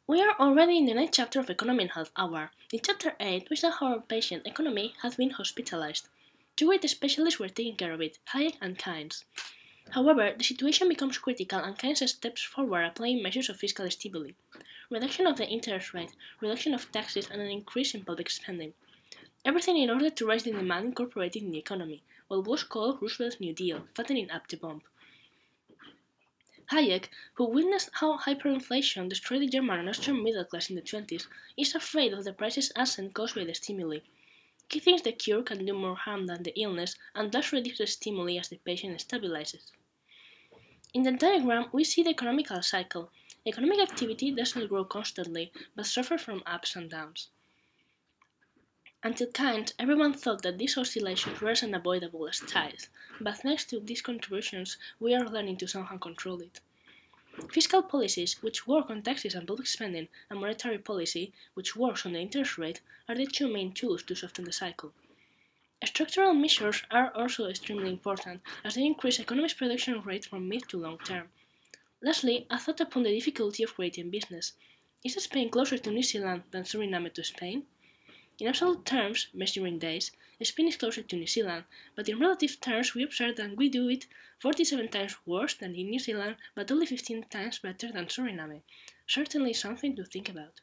We are already in the ninth chapter of Economy and Health Hour. In chapter 8, we saw how our patient, Economy, has been hospitalized. Two great specialists were taking care of it, Hayek and Keynes. However, the situation becomes critical and Keynes steps forward applying measures of fiscal stimuli. Reduction of the interest rate, reduction of taxes and an increase in public spending. Everything in order to raise the demand incorporated in the economy, what was called Roosevelt's New Deal, fattening up the bomb. Hayek, who witnessed how hyperinflation destroyed the German and Austrian middle class in the 20s, is afraid of the prices ascent caused by the stimuli. He thinks the cure can do more harm than the illness and thus reduce the stimuli as the patient stabilizes. In the diagram, we see the economical cycle. Economic activity does not grow constantly, but suffers from ups and downs. Until Keynes, everyone thought that these oscillations were as unavoidable as tides, but thanks to these contributions, we are learning to somehow control it. Fiscal policies, which work on taxes and public spending, and monetary policy, which works on the interest rate, are the two main tools to soften the cycle. Structural measures are also extremely important, as they increase economic production rate from mid to long term. Lastly, a thought upon the difficulty of creating business. Is Spain closer to New Zealand than Suriname to Spain? In absolute terms, measuring days, Spain is closer to New Zealand, but in relative terms we observe that we do it 47 times worse than in New Zealand, but only 15 times better than Suriname. Certainly something to think about.